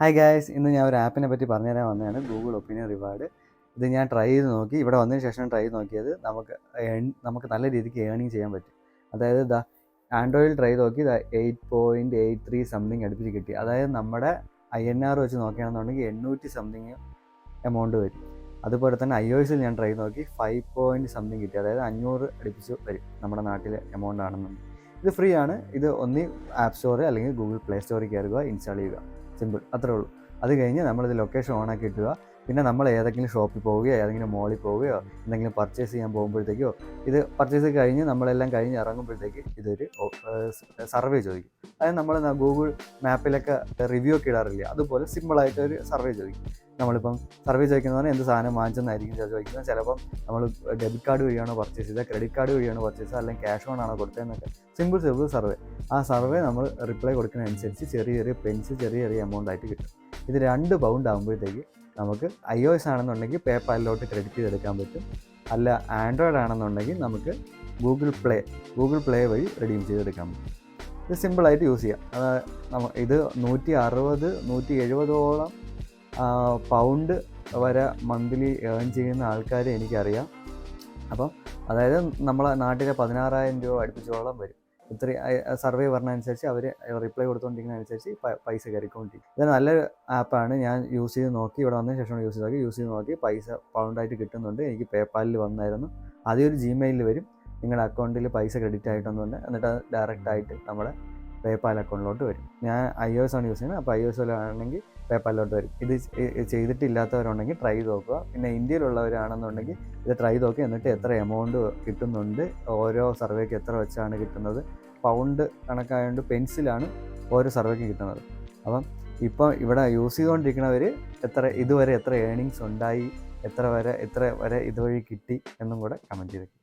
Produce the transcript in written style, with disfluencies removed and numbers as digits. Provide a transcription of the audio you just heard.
Hi guys, ഇന്ന് ഞാൻ ഒരു ആപ്പിനെ പറ്റി പറഞ്ഞുതരാൻ വന്നതാണ്. Google opinion reward. ഇത് ഞാൻ ട്രൈ ചെയ്ത് നോക്കി. ഇവിടെ വന്നതിന് ശേഷം ട്രൈ ചെയ്ത് നോക്കിയത് നമുക്ക് നല്ല രീതിക്ക് ഏണിങ് ചെയ്യാൻ പറ്റും. അതായത് ആൻഡ്രോയിഡിൽ ട്രൈ നോക്കി 8.83 സംതിങ് അടുപ്പിച്ച് കിട്ടി. അതായത് നമ്മുടെ INR വെച്ച് നോക്കുകയാണെന്നുണ്ടെങ്കിൽ 800 സംതിങ് എമൗണ്ട് വരും. അതുപോലെ തന്നെ iOSൽ ഞാൻ ട്രൈ നോക്കി 5 സംതിങ് കിട്ടി. അതായത് 500 അടുപ്പിച്ച് വരും നമ്മുടെ നാട്ടിലെ എമൗണ്ട് ആണെന്നുണ്ടെങ്കിൽ. ഇത് ഫ്രീ ആണ്. ഇത് ഒന്നി ആപ്പ് സ്റ്റോർ അല്ലെങ്കിൽ ഗൂഗിൾ പ്ലേ സ്റ്റോറിൽ കയറുക, ഇൻസ്റ്റാൾ ചെയ്യുക. സിമ്പിൾ, അത്രേ ഉള്ളൂ. അത് കഴിഞ്ഞ് നമ്മളിത് ലൊക്കേഷൻ ഓണാക്കി ഇട്ടുക. പിന്നെ നമ്മൾ ഏതെങ്കിലും ഷോപ്പിൽ പോവുകയോ ഏതെങ്കിലും മോളിൽ പോവുകയോ എന്തെങ്കിലും പർച്ചേസ് ചെയ്യാൻ പോകുമ്പോഴത്തേക്കോ, ഇത് പർച്ചേസ് കഴിഞ്ഞ് നമ്മളെല്ലാം കഴിഞ്ഞ് ഇറങ്ങുമ്പോഴത്തേക്ക് ഇതൊരു സർവേ ചോദിക്കും. അതായത് നമ്മൾ ഗൂഗിൾ മാപ്പിലൊക്കെ റിവ്യൂ ഒക്കെ ഇടാറില്ല, അതുപോലെ സിമ്പിളായിട്ട് ഒരു സർവേ ചോദിക്കും. നമ്മളിപ്പം സർവേ ചോദിക്കുന്നതാണ് എന്ത് സാധനം വാങ്ങിച്ചെന്നായിരിക്കും ചോദിക്കുന്നത്. ചിലപ്പം നമ്മൾ ഡെബിറ്റ് കാർഡ് വഴിയാണോ പർച്ചേസ് ചെയ്തത്, ക്രെഡിറ്റ് കാർഡ് വഴിയാണോ പർച്ചേസ് ചെയ്തത്, അല്ലെങ്കിൽ ക്യാഷ് ഓൺ ആണോ കൊടുത്തതെന്നൊക്കെ സിമ്പിൾ സർവേ. ആ സർവേ നമ്മൾ റിപ്ലൈ കൊടുക്കുന്നതനുസരിച്ച് ചെറിയ പെൻസ് ചെറിയ എമൗണ്ട് ആയിട്ട് കിട്ടും. ഇത് 2 പൗണ്ട് ആകുമ്പോഴത്തേക്ക് നമുക്ക് iOS ആണെന്നുണ്ടെങ്കിൽ പേപ്പാലിലോട്ട് ക്രെഡിറ്റ് ചെയ്തെടുക്കാൻ പറ്റും. അല്ല ആൻഡ്രോയിഡ് ആണെന്നുണ്ടെങ്കിൽ നമുക്ക് ഗൂഗിൾ പ്ലേ വഴി റെഡീം ചെയ്തെടുക്കാൻ പറ്റും. ഇത് സിമ്പിളായിട്ട് യൂസ് ചെയ്യാം. ഇത് 160-170ഓളം പൗണ്ട് വരെ മന്ത്ലി ഏൺ ചെയ്യുന്ന ആൾക്കാരെ എനിക്കറിയാം. അപ്പം അതായത് നമ്മളെ നാട്ടിലെ 16,000 രൂപ അടുപ്പിച്ചോളം വരും. ഇത്ര സർവേ പറഞ്ഞതനുസരിച്ച് അവർ റിപ്ലൈ കൊടുത്തുകൊണ്ടിരിക്കുന്നതനുസരിച്ച് പൈസ കയറിക്കൊണ്ടിരിക്കും. ഇത് നല്ലൊരു ആപ്പാണ്. ഞാൻ യൂസ് ചെയ്ത് നോക്കി. ഇവിടെ വന്നതിന് ശേഷം യൂസ് ചെയ്ത് നോക്കി പൈസ പൗണ്ടായിട്ട് കിട്ടുന്നുണ്ട്. എനിക്ക് പേപ്പാലിൽ വന്നായിരുന്നു. ആദ്യം ഒരു ജിമെയിലിൽ വരും, നിങ്ങളുടെ അക്കൗണ്ടിൽ പൈസ ക്രെഡിറ്റ് ആയിട്ടൊന്നുണ്ട്. എന്നിട്ട് അത് ഡയറക്റ്റായിട്ട് നമ്മുടെ പേപ്പാൽ അക്കൗണ്ടിലോട്ട് വരും. ഞാൻ iOS ആണ് യൂസ് ചെയ്യുന്നത്. അപ്പോൾ iOSിലാണെങ്കിൽ പേപ്പാലിലോട്ട് വരും. ഇത് ചെയ്തിട്ടില്ലാത്തവരുണ്ടെങ്കിൽ ട്രൈ ചെയ്ത് നോക്കുക. പിന്നെ ഇന്ത്യയിലുള്ളവരാണെന്നുണ്ടെങ്കിൽ ഇത് ട്രൈ നോക്കി, എന്നിട്ട് എത്ര എമൗണ്ട് കിട്ടുന്നുണ്ട്, ഓരോ സർവേക്ക് എത്ര വെച്ചാണ് കിട്ടുന്നത്, പൗണ്ട് കണക്കായതുകൊണ്ട് പെൻസിലാണ് ഓരോ സർവേക്ക് കിട്ടുന്നത്. അപ്പം ഇപ്പം ഇവിടെ യൂസ് ചെയ്തുകൊണ്ടിരിക്കുന്നവർ ഇതുവരെ എത്ര ഏണിങ്സ് ഉണ്ടായി, എത്ര വരെ ഇതുവഴി കിട്ടി എന്നും കൂടെ കമൻറ്റ് ചെയ്തേക്കും.